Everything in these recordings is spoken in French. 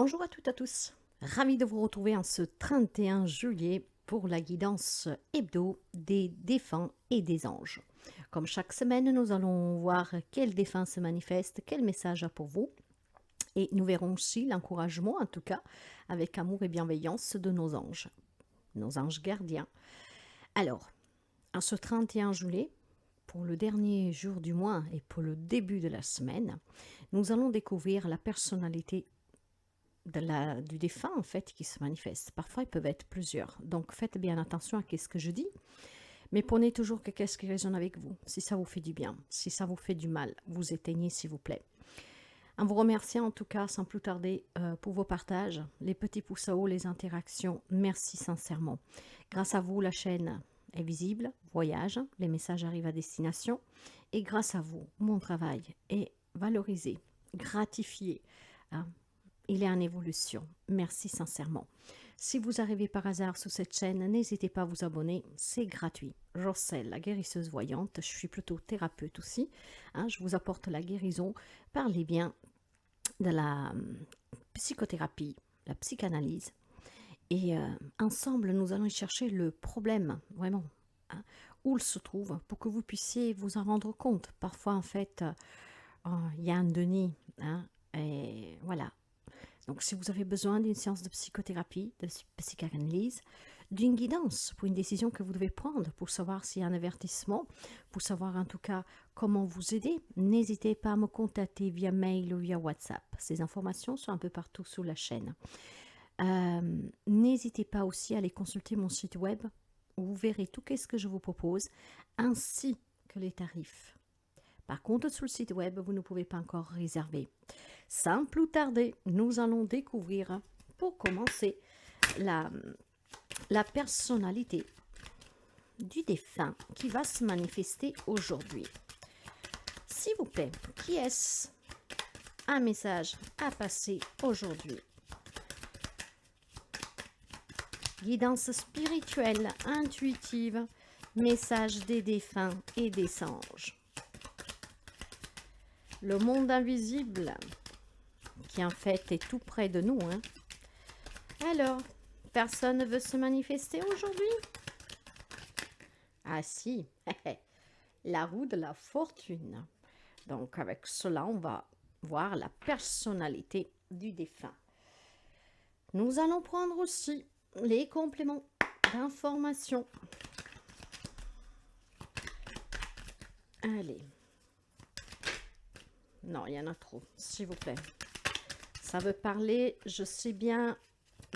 Bonjour à toutes et à tous, ravi de vous retrouver en ce 31 juillet pour la guidance hebdo des défunts et des anges. Comme chaque semaine, nous allons voir quel défunt se manifeste, quel message a pour vous. Et nous verrons aussi l'encouragement, en tout cas, avec amour et bienveillance de nos anges gardiens. Alors, en ce 31 juillet, pour le dernier jour du mois et pour le début de la semaine, nous allons découvrir la personnalité du défunt en fait qui se manifeste. Parfois, ils peuvent être plusieurs. Donc, faites bien attention à ce que je dis. Mais prenez toujours que qu'est-ce qui résonne avec vous. Si ça vous fait du bien, si ça vous fait du mal, vous éteignez s'il vous plaît. En vous remerciant en tout cas sans plus tarder pour vos partages, les petits pouces à haut, les interactions. Merci sincèrement. Grâce à vous, la chaîne est visible, voyage, les messages arrivent à destination. Et grâce à vous, mon travail est valorisé, gratifié. Hein. Il est en évolution. Merci sincèrement. Si vous arrivez par hasard sur cette chaîne, n'hésitez pas à vous abonner, c'est gratuit. Rossel, la guérisseuse voyante, je suis plutôt thérapeute aussi. Hein, je vous apporte la guérison par les biens de la psychothérapie, la psychanalyse. Et ensemble, nous allons chercher le problème, vraiment, hein, où il se trouve, pour que vous puissiez vous en rendre compte. Parfois, en fait, il y a un déni, hein, et voilà. Donc, si vous avez besoin d'une séance de psychothérapie, de psychanalyse, d'une guidance pour une décision que vous devez prendre, pour savoir s'il y a un avertissement, pour savoir en tout cas comment vous aider, n'hésitez pas à me contacter via mail ou via WhatsApp. Ces informations sont un peu partout sur la chaîne. N'hésitez pas aussi à aller consulter mon site web où vous verrez tout ce que je vous propose, ainsi que les tarifs. Par contre, sur le site web, vous ne pouvez pas encore réserver. Sans plus tarder, nous allons découvrir, pour commencer, la personnalité du défunt qui va se manifester aujourd'hui. S'il vous plaît, qui est-ce? Un message à passer aujourd'hui. Guidance spirituelle, intuitive, message des défunts et des anges. Le monde invisible, qui en fait est tout près de nous. Hein. Alors, personne ne veut se manifester aujourd'hui? Ah si, la roue de la fortune. Donc avec cela, on va voir la personnalité du défunt. Nous allons prendre aussi les compléments d'information. Allez. Non, il y en a trop, s'il vous plaît. Ça veut parler, je sais bien,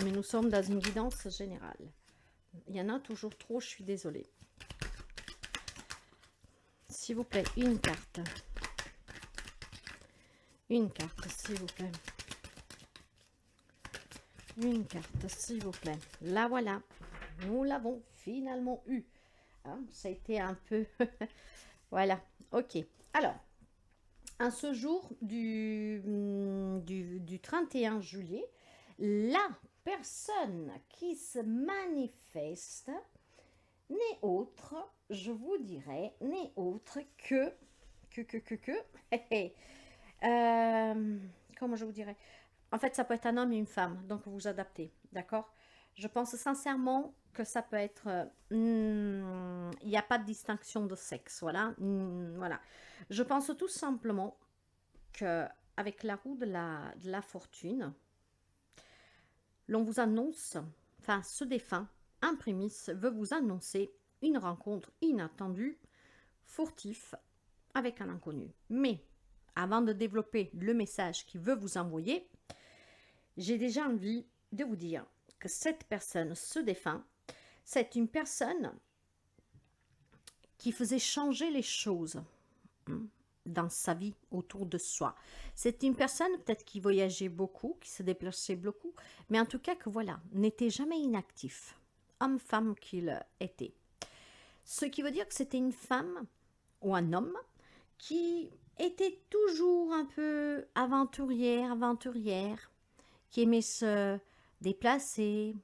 mais nous sommes dans une guidance générale. Il y en a toujours trop, je suis désolée. S'il vous plaît, une carte. Une carte, s'il vous plaît. Une carte, s'il vous plaît. Là, voilà. Nous l'avons finalement eu. Hein, ça a été un peu... voilà, ok. Alors, en ce jour du 31 juillet, la personne qui se manifeste n'est autre, je vous dirais, n'est autre que comment je vous dirais? En fait, ça peut être un homme et une femme, donc vous vous adaptez, d'accord? Je pense sincèrement que ça peut être... il n'y a pas de distinction de sexe, voilà. Voilà. Je pense tout simplement qu'avec la roue de la fortune, l'on vous annonce, enfin, ce défunt, en prémisse, veut vous annoncer une rencontre inattendue, furtif, avec un inconnu. Mais, avant de développer le message qu'il veut vous envoyer, j'ai déjà envie de vous dire que cette personne, ce défunt, c'est une personne qui faisait changer les choses dans sa vie, autour de soi. C'est une personne peut-être qui voyageait beaucoup, qui se déplaçait beaucoup, mais en tout cas que voilà, n'était jamais inactif, homme-femme qu'il était. Ce qui veut dire que c'était une femme ou un homme qui était toujours un peu aventurière, qui aimait se déplacer,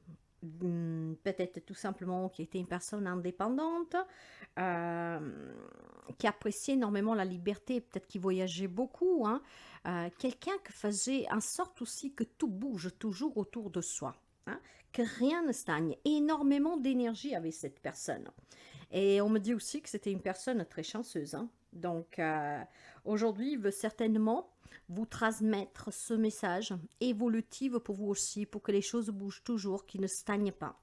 peut-être tout simplement qui était une personne indépendante, qui appréciait énormément la liberté, peut-être qu'il voyageait beaucoup, hein, quelqu'un qui faisait en sorte aussi que tout bouge toujours autour de soi, hein, que rien ne stagne. Énormément d'énergie avec cette personne. Et on me dit aussi que c'était une personne très chanceuse, hein. Donc, aujourd'hui, il veut certainement vous transmettre ce message évolutif pour vous aussi, pour que les choses bougent toujours, qu'ils ne stagnent pas.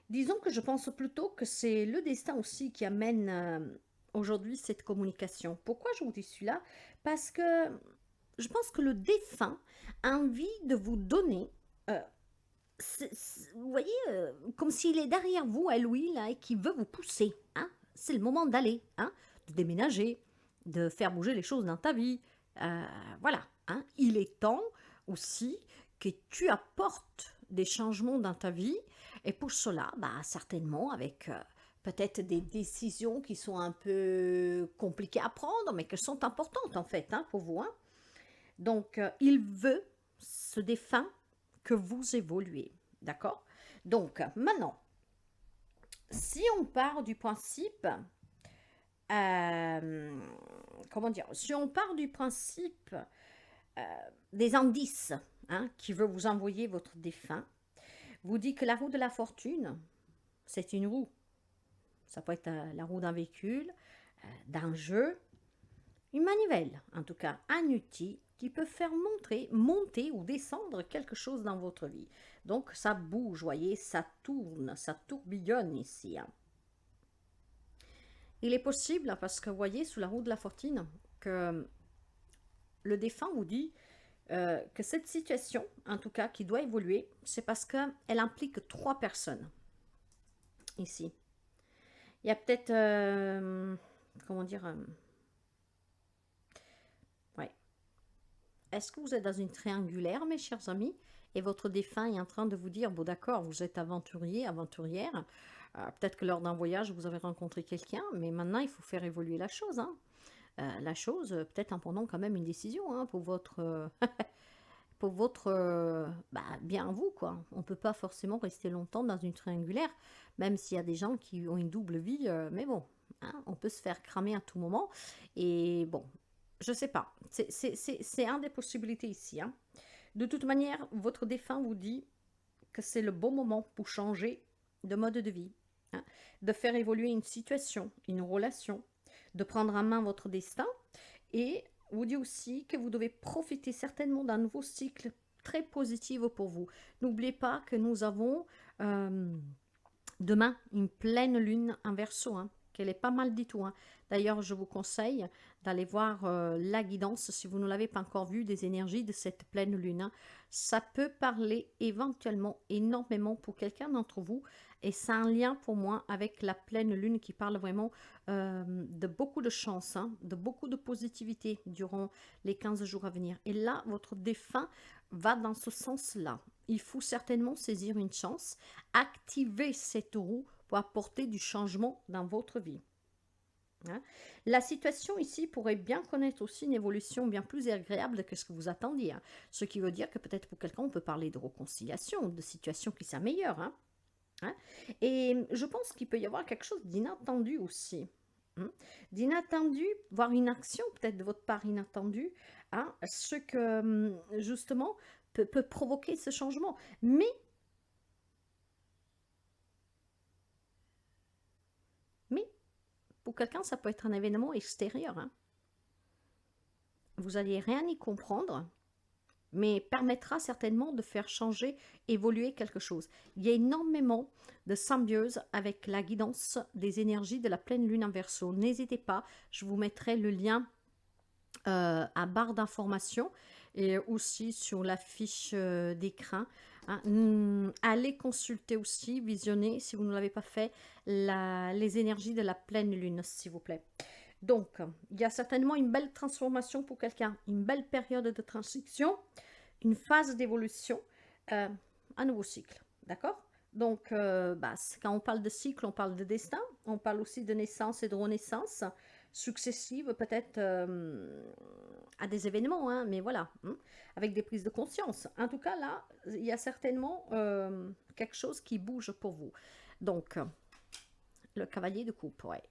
Disons que je pense plutôt que c'est le destin aussi qui amène aujourd'hui cette communication. Pourquoi je vous dis cela? Parce que je pense que le défunt a envie de vous donner, euh, vous voyez, comme s'il est derrière vous, à lui, là, et qui veut vous pousser, hein. C'est le moment d'aller, hein, de déménager, de faire bouger les choses dans ta vie. Voilà, hein. Il est temps aussi que tu apportes des changements dans ta vie. Et pour cela, bah, certainement avec peut-être des décisions qui sont un peu compliquées à prendre, mais qui sont importantes en fait, hein, pour vous, hein. Donc, il veut, ce défunt, que vous évoluez. D'accord? Donc, maintenant, si on part du principe, comment dire, si on part du principe des indices, hein, qui veut vous envoyer votre défunt, vous dit que la roue de la fortune, c'est une roue. Ça peut être la roue d'un véhicule, d'un jeu, une manivelle, en tout cas un outil qui peut faire monter ou descendre quelque chose dans votre vie. Donc ça bouge, voyez, ça tourne, ça tourbillonne ici, hein. Il est possible, parce que vous voyez, sous la roue de la fortune, que le défunt vous dit que cette situation, en tout cas, qui doit évoluer, c'est parce qu'elle implique 3 personnes ici. Il y a peut-être, comment dire, ouais. Est-ce que vous êtes dans une triangulaire, mes chers amis, et votre défunt est en train de vous dire, bon d'accord, vous êtes aventurier, aventurière, peut-être que lors d'un voyage, vous avez rencontré quelqu'un, mais maintenant, il faut faire évoluer la chose, hein. La chose, peut-être en prenant quand même une décision, hein, pour votre, pour votre bah, bien vous, quoi. On ne peut pas forcément rester longtemps dans une triangulaire, même s'il y a des gens qui ont une double vie, mais bon, hein, on peut se faire cramer à tout moment. Et bon, je sais pas, c'est un des possibilités ici, hein. De toute manière, votre défunt vous dit que c'est le bon moment pour changer de mode de vie, hein, de faire évoluer une situation, une relation, de prendre en main votre destin, et vous dit aussi que vous devez profiter certainement d'un nouveau cycle très positif pour vous. N'oubliez pas que nous avons demain une pleine lune en Verseau, hein, qu'elle est pas mal du tout, hein. D'ailleurs, je vous conseille d'aller voir la guidance, si vous ne l'avez pas encore vue, des énergies de cette pleine lune, hein. Ça peut parler éventuellement énormément pour quelqu'un d'entre vous, et c'est un lien pour moi avec la pleine lune qui parle vraiment de beaucoup de chance, hein, de beaucoup de positivité durant les 15 jours à venir. Et là, votre défunt va dans ce sens-là. Il faut certainement saisir une chance, activer cette roue pour apporter du changement dans votre vie, hein. La situation ici pourrait bien connaître aussi une évolution bien plus agréable que ce que vous attendiez, hein. Ce qui veut dire que peut-être pour quelqu'un, on peut parler de réconciliation, de situation qui s'améliore, hein, hein. Et je pense qu'il peut y avoir quelque chose d'inattendu aussi, hein. D'inattendu, voire une action peut-être de votre part inattendue, hein, ce que justement peut provoquer ce changement. Mais pour quelqu'un, ça peut être un événement extérieur, hein. Vous n'allez rien y comprendre, mais permettra certainement de faire changer, évoluer quelque chose. Il y a énormément de symbiose avec la guidance des énergies de la pleine lune en Verseau. N'hésitez pas, je vous mettrai le lien à barre d'informations et aussi sur la fiche d'écran, hein. Allez consulter aussi, visionner, si vous ne l'avez pas fait, les énergies de la pleine lune, s'il vous plaît. Donc, il y a certainement une belle transformation pour quelqu'un, une belle période de transition, une phase d'évolution, un nouveau cycle, d'accord? Donc, bah, quand on parle de cycle, on parle de destin, on parle aussi de naissance et de renaissance successives, peut-être à des événements, hein, mais voilà, hein, avec des prises de conscience. En tout cas, là, il y a certainement quelque chose qui bouge pour vous. Donc, le cavalier de coupe, ouais.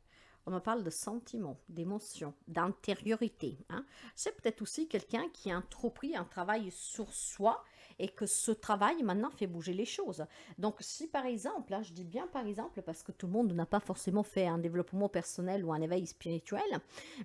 On me parle de sentiments, d'émotions, d'intériorité, hein. C'est peut-être aussi quelqu'un qui a entrepris un travail sur soi et que ce travail maintenant fait bouger les choses. Donc si par exemple, hein, je dis bien par exemple parce que tout le monde n'a pas forcément fait un développement personnel ou un éveil spirituel,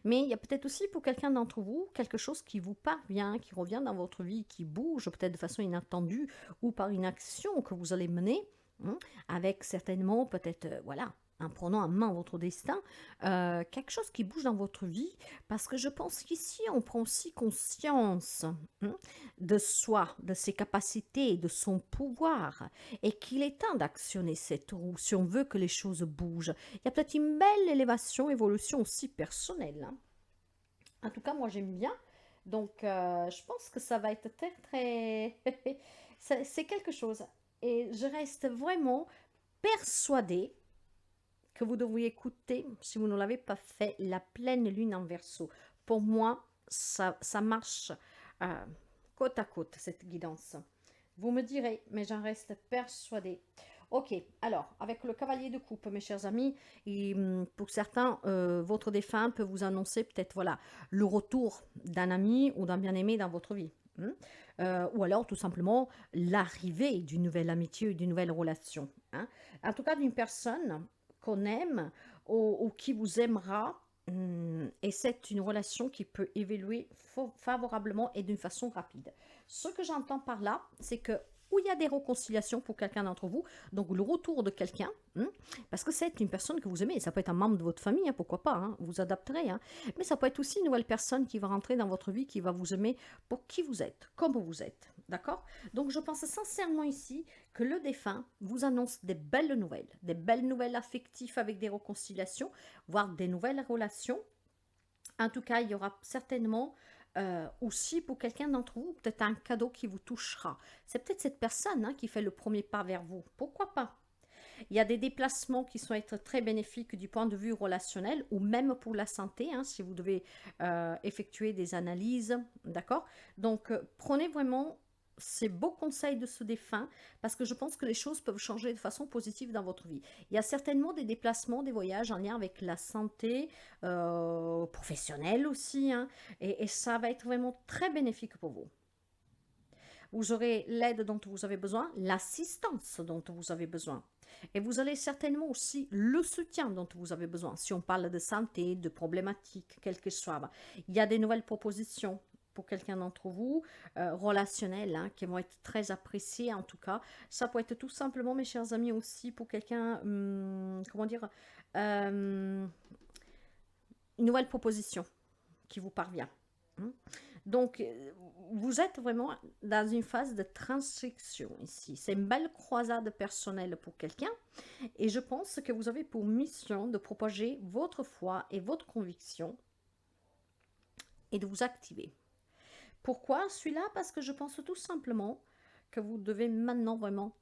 mais il y a peut-être aussi pour quelqu'un d'entre vous quelque chose qui vous parvient, qui revient dans votre vie, qui bouge peut-être de façon inattendue ou par une action que vous allez mener, hein, avec certainement peut-être, voilà, en prenant en main votre destin, quelque chose qui bouge dans votre vie, parce que je pense qu'ici, on prend aussi conscience, hein, de soi, de ses capacités, de son pouvoir, et qu'il est temps d'actionner cette roue si on veut que les choses bougent. Il y a peut-être une belle élévation, évolution aussi personnelle, hein. En tout cas, moi, j'aime bien. Donc, je pense que ça va être très, très... c'est quelque chose. Et je reste vraiment persuadée que vous devriez écouter, si vous ne l'avez pas fait, la pleine lune en Verseau. Pour moi, ça marche euh, côte à côte, cette guidance. Vous me direz, mais j'en reste persuadée. Ok, alors, avec le cavalier de coupe, mes chers amis, et, pour certains, votre défunt peut vous annoncer peut-être, voilà, le retour d'un ami ou d'un bien-aimé dans votre vie. Ou alors, tout simplement, l'arrivée d'une nouvelle amitié ou d'une nouvelle relation, hein. En tout cas, d'une personne qu'on aime ou qui vous aimera. Et c'est une relation qui peut évoluer favorablement et d'une façon rapide. Ce que j'entends par là, c'est que où il y a des réconciliations pour quelqu'un d'entre vous, donc le retour de quelqu'un, parce que c'est une personne que vous aimez, ça peut être un membre de votre famille, hein, pourquoi pas, hein, vous adapterez, hein, mais ça peut être aussi une nouvelle personne qui va rentrer dans votre vie, qui va vous aimer pour qui vous êtes, comme vous êtes, d'accord? Donc je pense sincèrement ici que le défunt vous annonce des belles nouvelles affectives avec des réconciliations, voire des nouvelles relations. En tout cas, il y aura certainement aussi pour quelqu'un d'entre vous, peut-être un cadeau qui vous touchera. C'est peut-être cette personne, hein, qui fait le premier pas vers vous. Pourquoi pas? Il y a des déplacements qui sont être très bénéfiques du point de vue relationnel ou même pour la santé, hein, si vous devez effectuer des analyses, d'accord? Donc, prenez vraiment ces beaux conseils de ce défunt parce que je pense que les choses peuvent changer de façon positive dans votre vie. Il y a certainement des déplacements, des voyages en lien avec la santé professionnelle aussi, hein, et ça va être vraiment très bénéfique pour vous. Vous aurez l'aide dont vous avez besoin, l'assistance dont vous avez besoin. Et vous allez certainement aussi le soutien dont vous avez besoin. Si on parle de santé, de problématiques, quelles que soient, il y a des nouvelles propositions pour quelqu'un d'entre vous, relationnelles, hein, qui vont être très appréciées en tout cas. Ça peut être tout simplement, mes chers amis, aussi pour quelqu'un, comment dire, une nouvelle proposition qui vous parvient. Donc, vous êtes vraiment dans une phase de transition ici. C'est une belle croisade personnelle pour quelqu'un. Et je pense que vous avez pour mission de propager votre foi et votre conviction et de vous activer. Pourquoi celui-là? Parce que je pense tout simplement que vous devez maintenant vraiment,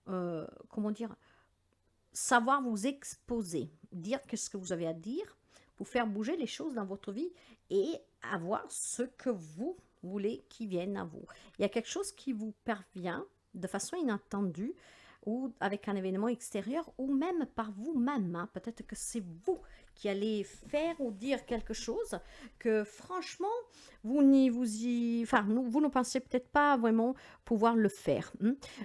comment dire, savoir vous exposer, dire ce que vous avez à dire pour faire bouger les choses dans votre vie et avoir ce que vous voulez qui vienne à vous. Il y a quelque chose qui vous parvient de façon inattendue ou avec un événement extérieur ou même par vous-même, hein. Peut-être que c'est vous qui allez faire ou dire quelque chose que franchement, vous ne pensez peut-être pas vraiment pouvoir le faire.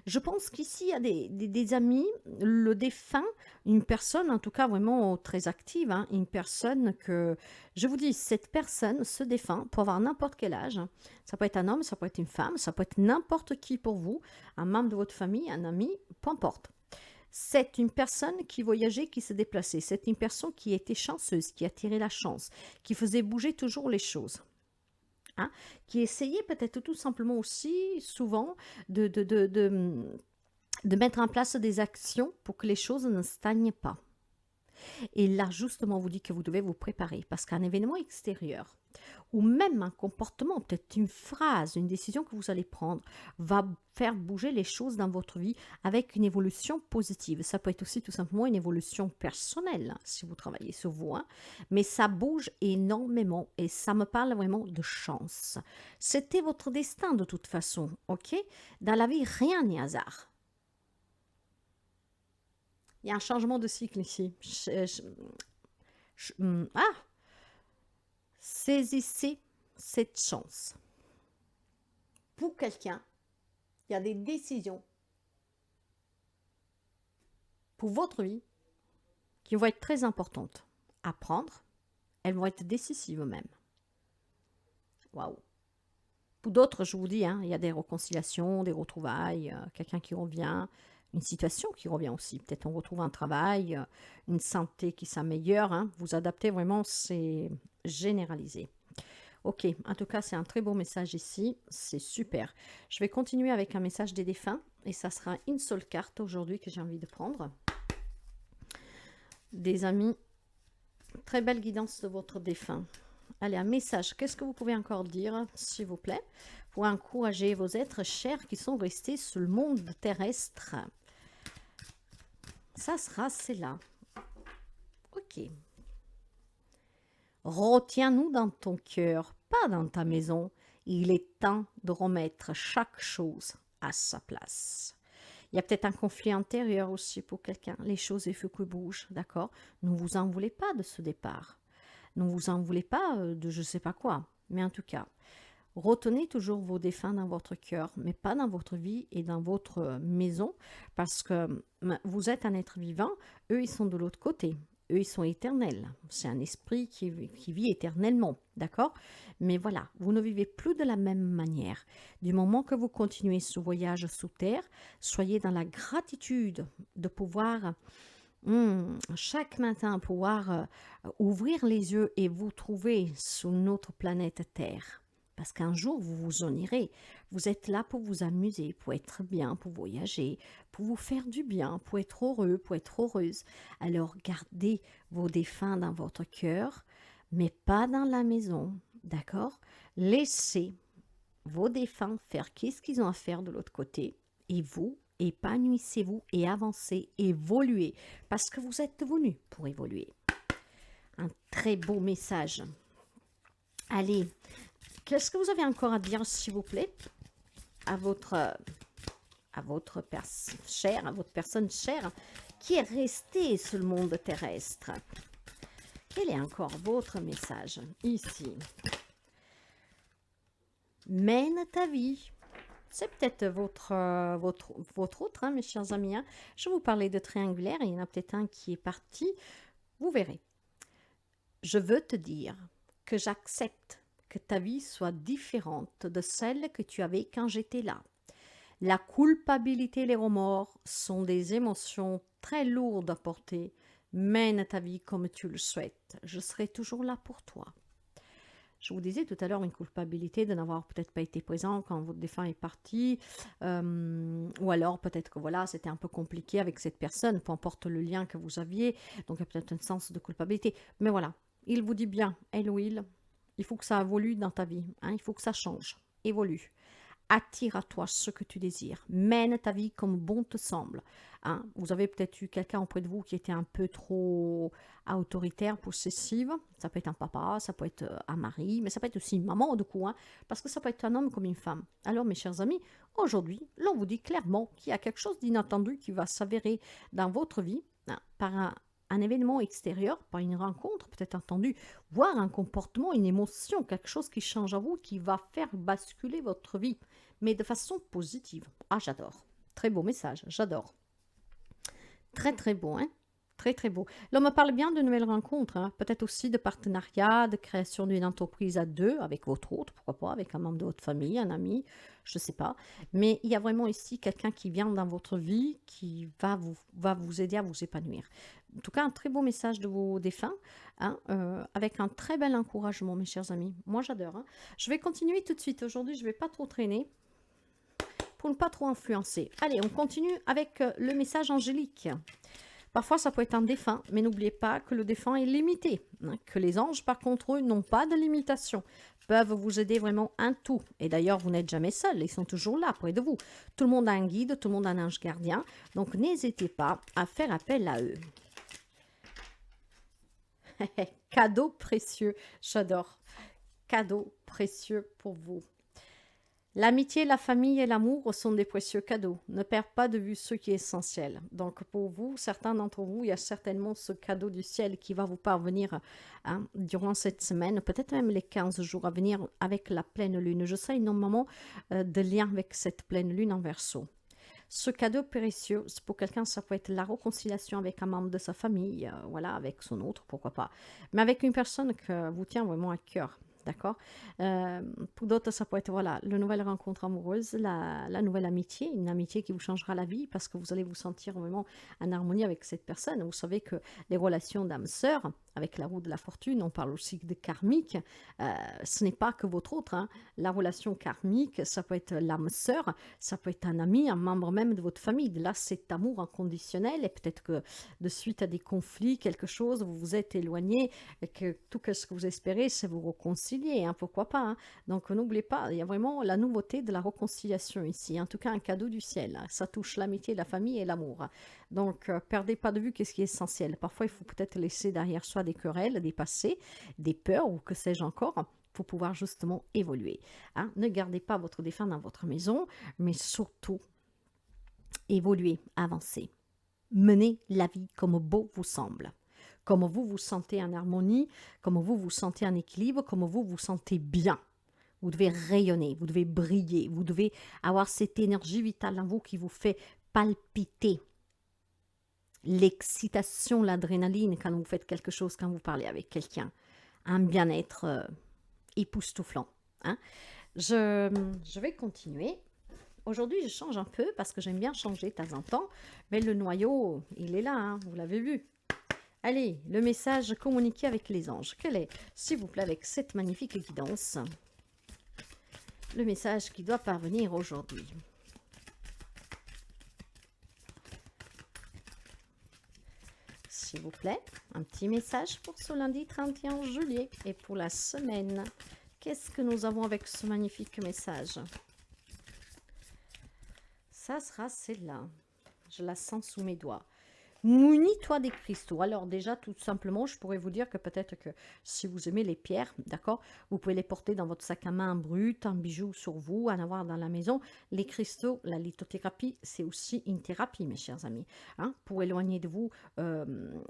Je pense qu'ici, il y a des amis, le défunt, une personne en tout cas vraiment très active, hein, une personne que, je vous dis, cette personne, ce défunt, peut avoir n'importe quel âge, hein. Ça peut être un homme, ça peut être une femme, ça peut être n'importe qui pour vous, un membre de votre famille, un ami, peu importe. C'est une personne qui voyageait, qui se déplaçait. C'est une personne qui était chanceuse, qui attirait la chance, qui faisait bouger toujours les choses. Hein, qui essayait peut-être tout simplement aussi, souvent, de mettre en place des actions pour que les choses ne stagnent pas. Et là, justement, on vous dit que vous devez vous préparer parce qu'un événement extérieur ou même un comportement, peut-être une phrase, une décision que vous allez prendre, va faire bouger les choses dans votre vie avec une évolution positive. Ça peut être aussi tout simplement une évolution personnelle, hein, si vous travaillez sur vous, hein, mais ça bouge énormément et ça me parle vraiment de chance. C'était votre destin de toute façon, ok? Dans la vie, rien n'est hasard. Il y a un changement de cycle ici. Ah, saisissez cette chance. Pour quelqu'un, il y a des décisions pour votre vie qui vont être très importantes à prendre. Elles vont être décisives même. Waouh! Pour d'autres, je vous dis, hein, il y a des réconciliations, des retrouvailles, quelqu'un qui revient, une situation qui revient aussi. Peut-être on retrouve un travail, une santé qui s'améliore. Hein. Vous adaptez vraiment, c'est généralisé. Ok, en tout cas, c'est un très beau message ici. C'est super. Je vais continuer avec un message des défunts. Et ça sera une seule carte aujourd'hui que j'ai envie de prendre. Des amis, très belle guidance de votre défunt. Allez, un message. Qu'est-ce que vous pouvez encore dire, s'il vous plaît, pour encourager vos êtres chers qui sont restés sur le monde terrestre? Ça sera, c'est là. Ok. Retiens-nous dans ton cœur, pas dans ta maison. Il est temps de remettre chaque chose à sa place. Il y a peut-être un conflit intérieur aussi pour quelqu'un. Les choses, il faut que bougent, d'accord? Ne vous en voulez pas de ce départ. Ne vous en voulez pas de je ne sais pas quoi. Mais en tout cas, retenez toujours vos défunts dans votre cœur, mais pas dans votre vie et dans votre maison, parce que vous êtes un être vivant, eux, ils sont de l'autre côté. Eux, ils sont éternels. C'est un esprit qui vit éternellement, d'accord? Mais voilà, vous ne vivez plus de la même manière. Du moment que vous continuez ce voyage sous terre, soyez dans la gratitude de pouvoir chaque matin pouvoir ouvrir les yeux et vous trouver sur notre planète Terre. Parce qu'un jour, vous vous en irez. Vous êtes là pour vous amuser, pour être bien, pour voyager, pour vous faire du bien, pour être heureux, pour être heureuse. Alors, gardez vos défunts dans votre cœur, mais pas dans la maison, d'accord? Laissez vos défunts faire qu'est-ce qu'ils ont à faire de l'autre côté. Et vous, épanouissez-vous et avancez, évoluez, parce que vous êtes venus pour évoluer. Un très beau message. Allez, qu'est-ce que vous avez encore à dire, s'il vous plaît, à votre personne chère qui est restée sur le monde terrestre? Quel est encore votre message ici? Mène ta vie. C'est peut-être votre autre, hein, mes chers amis. Hein. Je vous parlais de triangulaire, et il y en a peut-être un qui est parti. Vous verrez. Je veux te dire que j'accepte que ta vie soit différente de celle que tu avais quand j'étais là. La culpabilité et les remords sont des émotions très lourdes à porter. Mène ta vie comme tu le souhaites. Je serai toujours là pour toi. Je vous disais tout à l'heure une culpabilité de n'avoir peut-être pas été présent quand votre défunt est parti, ou alors peut-être que voilà, c'était un peu compliqué avec cette personne, peu importe le lien que vous aviez, donc il y a peut-être un sens de culpabilité. Mais voilà, il vous dit bien, elle ou il faut que ça évolue dans ta vie, hein, il faut que ça change, évolue. Attire à toi ce que tu désires. Mène ta vie comme bon te semble. Hein. Vous avez peut-être eu quelqu'un auprès de vous qui était un peu trop autoritaire, possessive. Ça peut être un papa, ça peut être un mari, mais ça peut être aussi une maman du coup. Hein, parce que ça peut être un homme comme une femme. Alors mes chers amis, aujourd'hui, l'on vous dit clairement qu'il y a quelque chose d'inattendu qui va s'avérer dans votre vie hein, par un événement extérieur, par une rencontre peut-être entendue, voire un comportement, une émotion, quelque chose qui change à vous, qui va faire basculer votre vie, mais de façon positive. Ah, j'adore. Très beau message, j'adore. Très, très beau, hein? Très, très beau. Là, on me parle bien de nouvelles rencontres, hein? Peut-être aussi de partenariat, de création d'une entreprise à deux, avec votre autre, pourquoi pas, avec un membre de votre famille, un ami, je ne sais pas. Mais il y a vraiment ici quelqu'un qui vient dans votre vie, qui va vous aider à vous épanouir. En tout cas, un très beau message de vos défunts, hein, avec un très bel encouragement, mes chers amis. Moi, j'adore. Hein. Je vais continuer tout de suite. Aujourd'hui, je ne vais pas trop traîner pour ne pas trop influencer. Allez, on continue avec le message angélique. Parfois, ça peut être un défunt, mais n'oubliez pas que le défunt est limité. Hein, que les anges, par contre, eux, n'ont pas de limitation. Peuvent vous aider vraiment un tout. Et d'ailleurs, vous n'êtes jamais seul. Ils sont toujours là, près de vous. Tout le monde a un guide, tout le monde a un ange gardien. Donc, n'hésitez pas à faire appel à eux. Cadeau précieux. J'adore. Cadeau précieux pour vous. L'amitié, la famille et l'amour sont des précieux cadeaux. Ne perds pas de vue ce qui est essentiel. Donc pour vous, certains d'entre vous, il y a certainement ce cadeau du ciel qui va vous parvenir durant cette semaine, peut-être même les 15 jours à venir avec la pleine lune. Je sais énormément de liens avec cette pleine lune en Verseau. Ce cadeau précieux, pour quelqu'un, ça peut être la réconciliation avec un membre de sa famille, voilà, avec son autre, pourquoi pas. Mais avec une personne que vous tient vraiment à cœur. D'accord. Pour d'autres, ça peut être voilà, la nouvelle rencontre amoureuse, la nouvelle amitié, une amitié qui vous changera la vie parce que vous allez vous sentir vraiment en harmonie avec cette personne. Vous savez que les relations d'âme-sœur, avec la roue de la fortune, on parle aussi de karmique, ce n'est pas que votre autre. Hein. La relation karmique, ça peut être l'âme-sœur, ça peut être un ami, un membre même de votre famille. Là, c'est amour inconditionnel et peut-être que de suite à des conflits, quelque chose, vous vous êtes éloigné et que tout ce que vous espérez, c'est vous réconcilier, hein, pourquoi pas. Hein. Donc n'oubliez pas, il y a vraiment la nouveauté de la réconciliation ici, en tout cas un cadeau du ciel. Hein. Ça touche l'amitié, la famille et l'amour. Donc perdez pas de vue qu'est-ce qui est essentiel. Parfois, il faut peut-être laisser derrière soi des querelles, des passés, des peurs ou que sais-je encore pour pouvoir justement évoluer. Hein. Ne gardez pas votre défunt dans votre maison, mais surtout évoluez, avancez. Menez la vie comme beau vous semble. Comme vous vous sentez en harmonie, comme vous vous sentez en équilibre, comme vous vous sentez bien. Vous devez rayonner, vous devez briller, vous devez avoir cette énergie vitale en vous qui vous fait palpiter. L'excitation, l'adrénaline quand vous faites quelque chose, quand vous parlez avec quelqu'un. Un bien-être époustouflant. Hein. Je vais continuer. Aujourd'hui, je change un peu parce que j'aime bien changer de temps en temps. Mais le noyau, il est là, hein, vous l'avez vu. Allez, le message communiqué avec les anges. Quel est, s'il vous plaît, avec cette magnifique guidance, le message qui doit parvenir aujourd'hui? S'il vous plaît, un petit message pour ce lundi 31 juillet et pour la semaine. Qu'est-ce que nous avons avec ce magnifique message? Ça sera celle-là. Je la sens sous mes doigts. Munis-toi des cristaux. Alors déjà, tout simplement, je pourrais vous dire que peut-être que si vous aimez les pierres, d'accord, vous pouvez les porter dans votre sac à main brut, un bijou sur vous, en avoir dans la maison. Les cristaux, la lithothérapie, c'est aussi une thérapie, mes chers amis. Hein, pour éloigner de vous,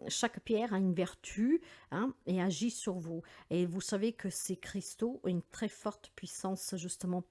chaque pierre a une vertu hein, et agit sur vous. Et vous savez que ces cristaux ont une très forte puissance, justement,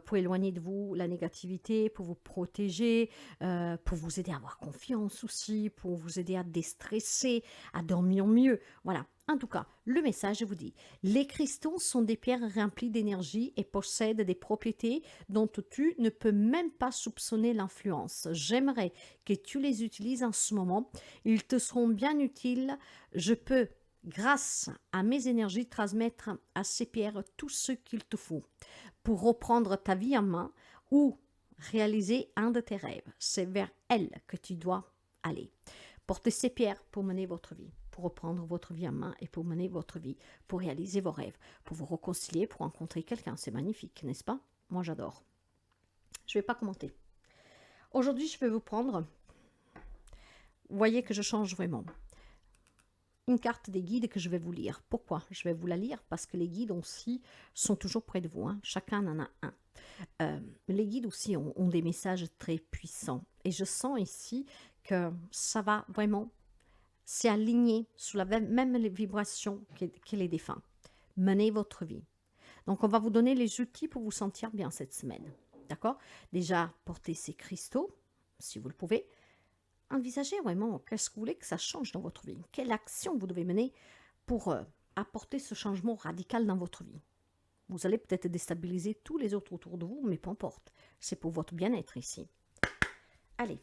pour éloigner de vous la négativité, pour vous protéger, pour vous aider à avoir confiance aussi, pour vous aider à déstresser, à dormir mieux. Voilà. En tout cas, le message, je vous dis, les cristaux sont des pierres remplies d'énergie et possèdent des propriétés dont tu ne peux même pas soupçonner l'influence. J'aimerais que tu les utilises en ce moment. Ils te seront bien utiles. Je peux, grâce à mes énergies, transmettre à ces pierres tout ce qu'il te faut pour reprendre ta vie en main ou réaliser un de tes rêves. C'est vers elle que tu dois aller. Portez ces pierres pour mener votre vie, pour reprendre votre vie en main et pour mener votre vie, pour réaliser vos rêves, pour vous réconcilier, pour rencontrer quelqu'un. C'est magnifique, n'est-ce pas? Moi, j'adore. Je ne vais pas commenter. Aujourd'hui, je vais vous prendre, vous voyez que je change vraiment, une carte des guides que je vais vous lire. Pourquoi je vais vous la lire? Parce que les guides aussi sont toujours près de vous. Hein. Chacun en a un. Les guides aussi ont des messages très puissants. Et je sens ici que ça va vraiment s'aligner sous la même vibration que les défunts. Menez votre vie. Donc, on va vous donner les outils pour vous sentir bien cette semaine. D'accord? Déjà, portez ces cristaux, si vous le pouvez. Envisagez vraiment qu'est-ce que vous voulez que ça change dans votre vie. Quelle action vous devez mener pour apporter ce changement radical dans votre vie. Vous allez peut-être déstabiliser tous les autres autour de vous, mais peu importe. C'est pour votre bien-être ici. Allez.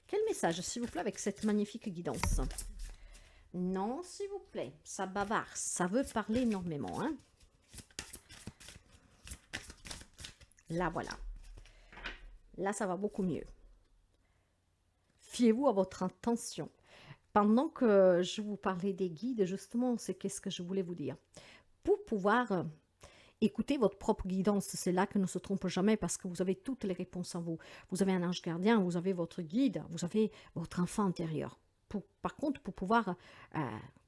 Quel message, s'il vous plaît, avec cette magnifique guidance? Non, s'il vous plaît. Ça bavarde. Ça veut parler énormément. Hein? Là, voilà. Là, ça va beaucoup mieux. Fiez-vous à votre intention. Pendant que je vous parlais des guides, justement, c'est qu'est-ce que je voulais vous dire. Pour pouvoir écouter votre propre guidance, c'est là que ne se trompe jamais parce que vous avez toutes les réponses en vous. Vous avez un ange gardien, vous avez votre guide, vous avez votre enfant intérieur. Par contre, pour pouvoir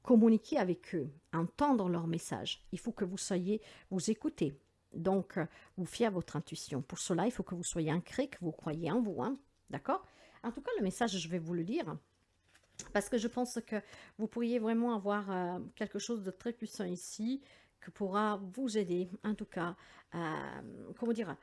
communiquer avec eux, entendre leur message, il faut que vous soyez, vous écoutez. Donc, vous fiez à votre intuition. Pour cela, il faut que vous soyez ancré, que vous croyez en vous. Hein? D'accord? En tout cas, le message, je vais vous le lire. Parce que je pense que vous pourriez vraiment avoir quelque chose de très puissant ici qui pourra vous aider, en tout cas, comment dire,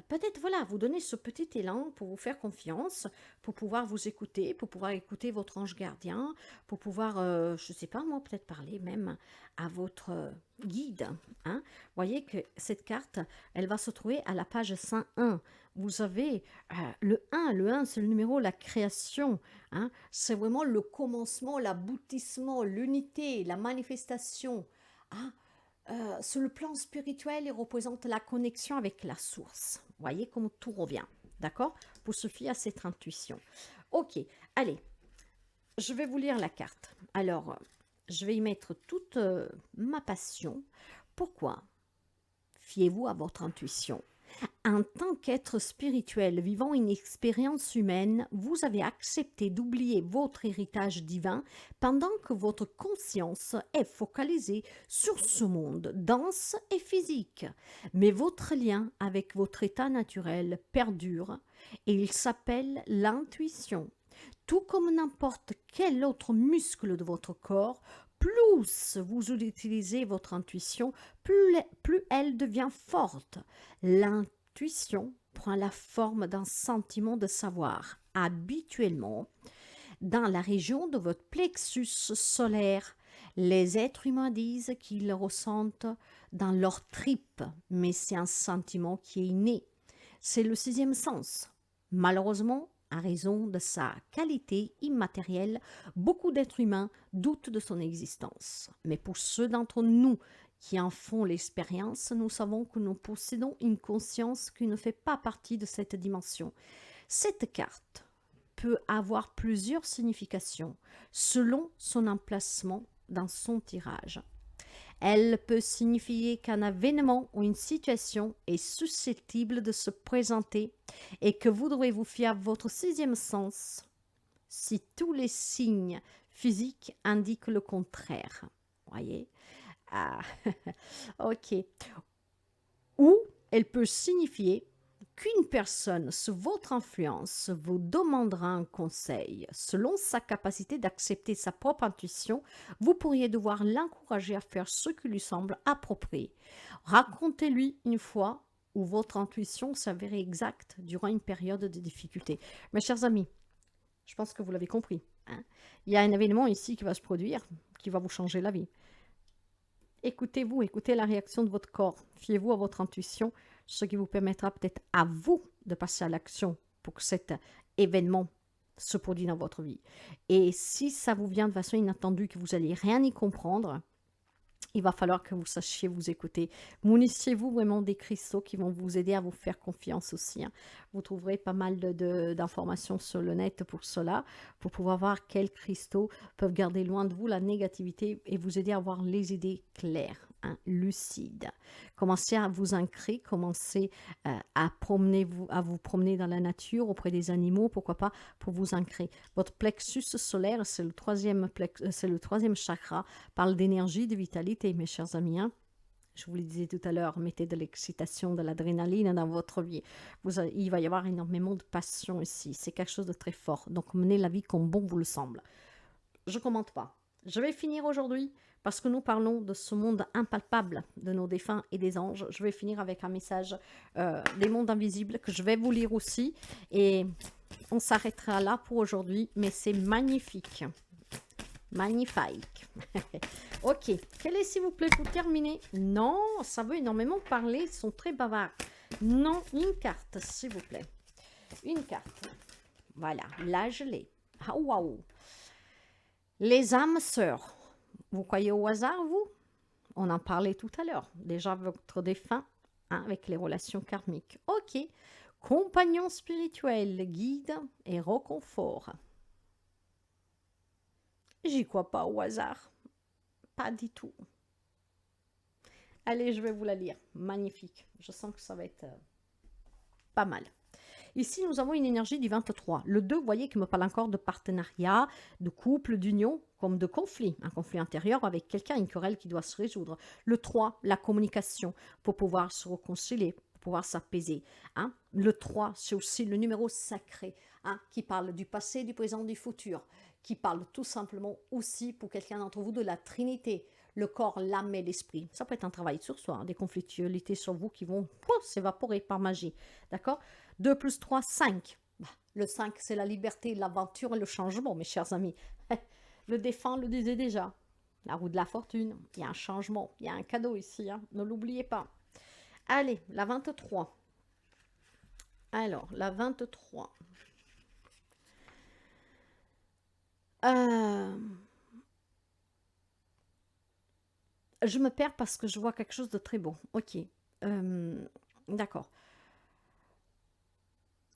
peut-être voilà, vous donner ce petit élan pour vous faire confiance, pour pouvoir vous écouter, pour pouvoir écouter votre ange gardien, pour pouvoir, je ne sais pas moi, peut-être parler même à votre guide. Hein. Voyez que cette carte, elle va se trouver à la page 101. Vous avez le 1 c'est le numéro, la création. Hein. C'est vraiment le commencement, l'aboutissement, l'unité, la manifestation. Hein. Sur le plan spirituel, il représente la connexion avec la source. Vous voyez comment tout revient. D'accord? Pour se fier à cette intuition. Ok, allez, je vais vous lire la carte. Alors, je vais y mettre toute ma passion. Pourquoi? Fiez-vous à votre intuition. En tant qu'être spirituel vivant une expérience humaine, vous avez accepté d'oublier votre héritage divin pendant que votre conscience est focalisée sur ce monde dense et physique. Mais votre lien avec votre état naturel perdure et il s'appelle l'intuition. Tout comme n'importe quel autre muscle de votre corps, plus vous utilisez votre intuition, plus elle devient forte. L'intuition prend la forme d'un sentiment de savoir. Habituellement, dans la région de votre plexus solaire, les êtres humains disent qu'ils le ressentent dans leur tripes, mais c'est un sentiment qui est inné. C'est le sixième sens. Malheureusement, à raison de sa qualité immatérielle, beaucoup d'êtres humains doutent de son existence. Mais pour ceux d'entre nous qui en font l'expérience, nous savons que nous possédons une conscience qui ne fait pas partie de cette dimension. Cette carte peut avoir plusieurs significations selon son emplacement dans son tirage. Elle peut signifier qu'un événement ou une situation est susceptible de se présenter et que vous devrez vous fier à votre sixième sens si tous les signes physiques indiquent le contraire. Voyez? Ah, ok. Ou elle peut signifier qu'une personne sous votre influence vous demandera un conseil. Selon sa capacité d'accepter sa propre intuition, vous pourriez devoir l'encourager à faire ce qui lui semble approprié. Racontez-lui une fois où votre intuition s'avérait exacte durant une période de difficulté. Mes chers amis, je pense que vous l'avez compris. Hein? Il y a un événement ici qui va se produire, qui va vous changer la vie. Écoutez-vous, écoutez la réaction de votre corps. Fiez-vous à votre intuition, ce qui vous permettra peut-être à vous de passer à l'action pour que cet événement se produise dans votre vie. Et si ça vous vient de façon inattendue, que vous n'allez rien y comprendre, il va falloir que vous sachiez vous écouter. Munissez-vous vraiment des cristaux qui vont vous aider à vous faire confiance aussi. Hein. Vous trouverez pas mal d'informations sur le net pour cela, pour pouvoir voir quels cristaux peuvent garder loin de vous la négativité et vous aider à avoir les idées claires, hein, lucides. Commencez à vous ancrer, commencez à vous promener dans la nature, auprès des animaux, pourquoi pas, pour vous ancrer. Votre plexus solaire, c'est le troisième chakra, parle d'énergie, de vitalité, mes chers amis. Hein. Je vous le disais tout à l'heure, mettez de l'excitation, de l'adrénaline dans votre vie. Il va y avoir énormément de passion ici. C'est quelque chose de très fort. Donc, menez la vie comme bon vous le semble. Je ne commente pas. Je vais finir aujourd'hui parce que nous parlons de ce monde impalpable de nos défunts et des anges. Je vais finir avec un message des mondes invisibles que je vais vous lire aussi. Et on s'arrêtera là pour aujourd'hui. Mais c'est magnifique. Magnifique. Ok. Quel est, s'il vous plaît, pour terminer? Non, ça veut énormément parler. Ils sont très bavards. Non, une carte, s'il vous plaît. Une carte. Voilà. Là, je l'ai. Ah, waouh. Les âmes sœurs. Vous croyez au hasard, vous? On en parlait tout à l'heure. Déjà, votre défunt, hein, avec les relations karmiques. Ok. Compagnon spirituel, guide et réconfort. J'y crois pas au hasard. Pas du tout. Allez, je vais vous la lire. Magnifique. Je sens que ça va être pas mal. Ici, nous avons une énergie du 23. Le 2, vous voyez, qui me parle encore de partenariat, de couple, d'union, comme de conflit. Un conflit intérieur avec quelqu'un, une querelle qui doit se résoudre. Le 3, la communication, pour pouvoir se réconcilier, pour pouvoir s'apaiser. Hein. Le 3, c'est aussi le numéro sacré, hein, qui parle du passé, du présent, du futur, qui parle tout simplement aussi, pour quelqu'un d'entre vous, de la Trinité, le corps, l'âme et l'esprit. Ça peut être un travail sur soi, hein, des conflictualités sur vous qui vont s'évaporer par magie. D'accord? 2 plus 3, 5. Bah, le 5, c'est la liberté, l'aventure et le changement, mes chers amis. Le défunt le disait déjà. La roue de la fortune, il y a un changement, il y a un cadeau ici, hein, ne l'oubliez pas. Allez, la 23. Alors, la 23. Je me perds parce que je vois quelque chose de très beau. Ok. D'accord.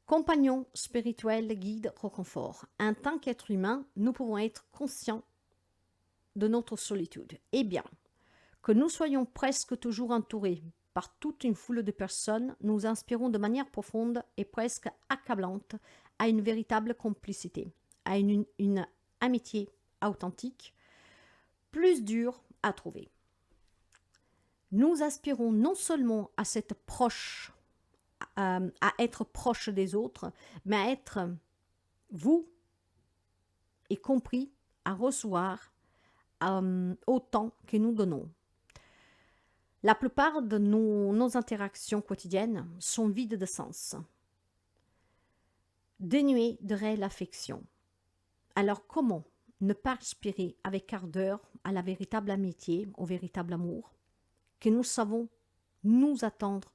Compagnon spirituel, guide, réconfort. En tant qu'être humain, nous pouvons être conscients de notre solitude. Eh bien, que nous soyons presque toujours entourés par toute une foule de personnes, nous inspirons de manière profonde et presque accablante à une véritable complicité, à une amitié authentique, plus dure à trouver. Nous aspirons non seulement à cette proche, à être proche des autres, mais à être vous et compris à recevoir autant que nous donnons. La plupart de nos interactions quotidiennes sont vides de sens, dénuées de réelle affection. Alors comment ne pas aspirer avec ardeur à la véritable amitié, au véritable amour, que nous savons nous attendre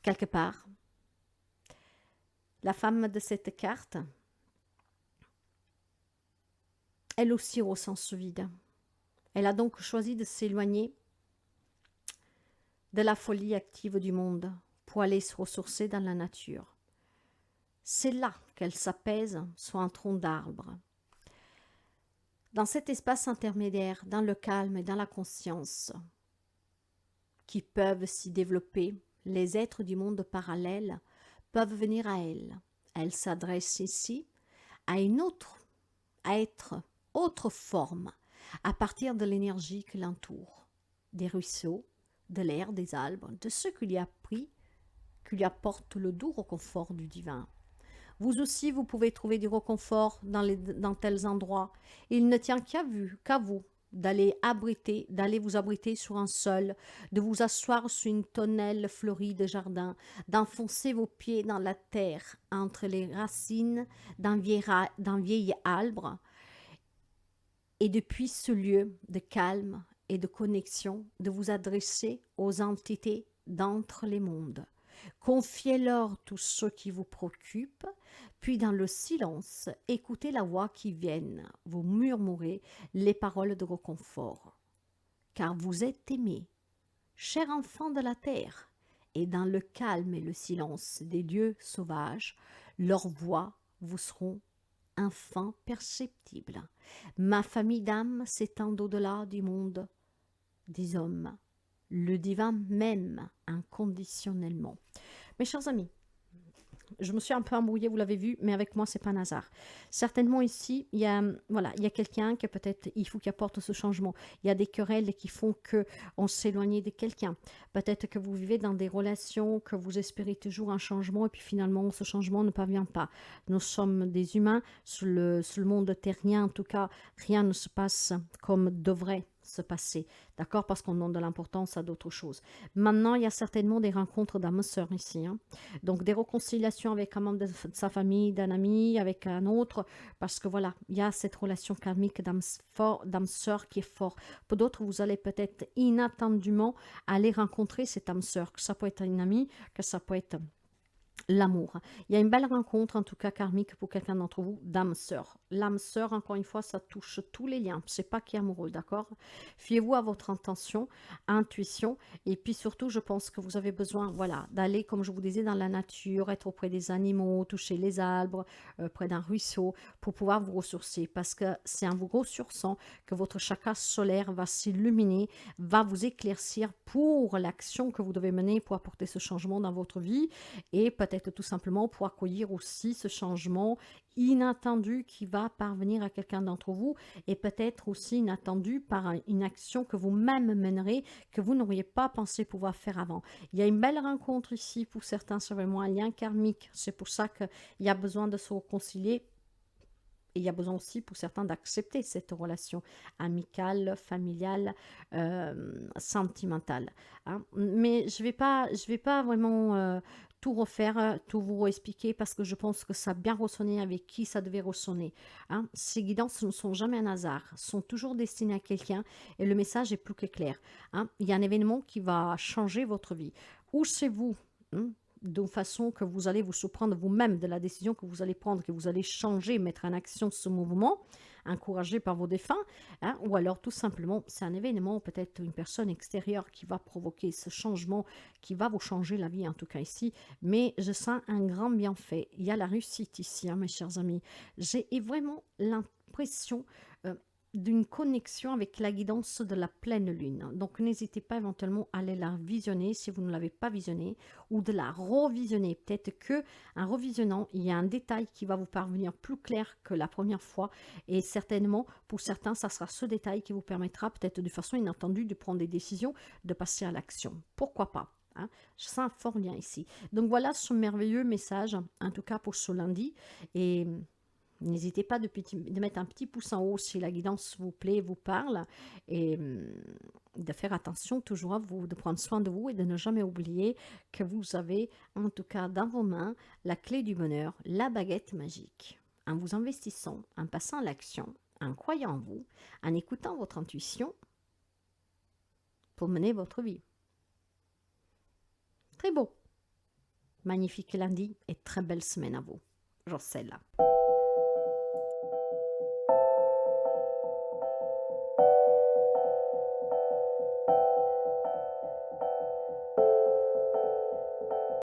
quelque part? La femme de cette carte, elle aussi ressent ce vide. Elle a donc choisi de s'éloigner de la folie active du monde pour aller se ressourcer dans la nature. C'est là qu'elle s'apaise sur un tronc d'arbre. Dans cet espace intermédiaire, dans le calme et dans la conscience, qui peuvent s'y développer, les êtres du monde parallèle peuvent venir à elle. Elle s'adresse ici à une autre, autre forme, à partir de l'énergie qui l'entoure, des ruisseaux, de l'air, des arbres, de ce qu'il y a pris, qui lui apporte le doux réconfort du divin. Vous aussi, vous pouvez trouver du réconfort dans tels endroits. Il ne tient qu'à vous d'aller vous abriter sur un sol, de vous asseoir sur une tonnelle fleurie de jardin, d'enfoncer vos pieds dans la terre entre les racines d'un vieil arbre, et depuis ce lieu de calme et de connexion, de vous adresser aux entités d'entre les mondes. Confiez-leur tout ce qui vous préoccupe, puis dans le silence, écoutez la voix qui vient vous murmurer les paroles de réconfort. Car vous êtes aimés, chers enfants de la terre, et dans le calme et le silence des lieux sauvages, leurs voix vous seront enfin perceptibles. Ma famille d'âmes s'étend au-delà du monde des hommes. Le divin m'aime inconditionnellement. Mes chers amis, je me suis un peu embrouillée, vous l'avez vu, mais avec moi, c'est pas un hasard. Certainement ici, il y a quelqu'un qui peut-être, il faut qu'il apporte ce changement. Il y a des querelles qui font qu'on s'éloigne de quelqu'un. Peut-être que vous vivez dans des relations, que vous espérez toujours un changement, et puis finalement, ce changement ne parvient pas. Nous sommes des humains, sur le monde terrien, en tout cas, rien ne se passe comme devrait se passer, d'accord, parce qu'on donne de l'importance à d'autres choses. Maintenant, il y a certainement des rencontres d'âmes-sœurs ici, hein. Donc des réconciliations avec un membre de sa famille, d'un ami, avec un autre, parce que voilà, il y a cette relation karmique d'âme-sœur qui est fort. Pour d'autres, vous allez peut-être inattendument aller rencontrer cette âme-sœur, que ça peut être une amie, que ça peut être l'amour. Il y a une belle rencontre, en tout cas karmique, pour quelqu'un d'entre vous, d'âme sœur. L'âme sœur, encore une fois, ça touche tous les liens. C'est pas qui est amoureux, d'accord? Fiez-vous à votre intention, intuition, et puis surtout, je pense que vous avez besoin, voilà, d'aller, comme je vous disais, dans la nature, être auprès des animaux, toucher les arbres, près d'un ruisseau, pour pouvoir vous ressourcer, parce que c'est en vous ressourçant que votre chakra solaire va s'illuminer, va vous éclaircir pour l'action que vous devez mener pour apporter ce changement dans votre vie, et peut-être peut-être tout simplement pour accueillir aussi ce changement inattendu qui va parvenir à quelqu'un d'entre vous et peut-être aussi inattendu par une action que vous-même mènerez que vous n'auriez pas pensé pouvoir faire avant. Il y a une belle rencontre ici pour certains, c'est vraiment un lien karmique. C'est pour ça qu'il y a besoin de se réconcilier. Et il y a besoin aussi pour certains d'accepter cette relation amicale, familiale, sentimentale. Hein. Mais je vais pas vraiment tout refaire, tout vous expliquer parce que je pense que ça a bien ressonné avec qui ça devait ressonner. Hein. Ces guidances ne sont jamais un hasard, sont toujours destinées à quelqu'un et le message est plus que clair. Hein. Il y a un événement qui va changer votre vie. Ou c'est vous. Hein, de façon que vous allez vous surprendre vous-même de la décision que vous allez prendre, que vous allez changer, mettre en action ce mouvement, encouragé par vos défunts, hein, ou alors tout simplement, c'est un événement, peut-être une personne extérieure qui va provoquer ce changement, qui va vous changer la vie, en tout cas ici, mais je sens un grand bienfait. Il y a la réussite ici, hein, mes chers amis. J'ai vraiment l'impression d'une connexion avec la guidance de la pleine lune. Donc n'hésitez pas éventuellement à aller la visionner si vous ne l'avez pas visionnée ou de la revisionner. Peut-être que en revisionnant, il y a un détail qui va vous parvenir plus clair que la première fois et certainement pour certains, ça sera ce détail qui vous permettra peut-être de façon inattendue de prendre des décisions, de passer à l'action. Pourquoi pas? Hein, je sens un fort lien ici. Donc voilà ce merveilleux message, en tout cas pour ce lundi. Et n'hésitez pas de mettre un petit pouce en haut si la guidance vous plaît, vous parle, et de faire attention toujours à vous, de prendre soin de vous et de ne jamais oublier que vous avez, en tout cas dans vos mains, la clé du bonheur, la baguette magique. En vous investissant, en passant à l'action, en croyant en vous, en écoutant votre intuition pour mener votre vie. Très beau, magnifique lundi et très belle semaine à vous. Jocella.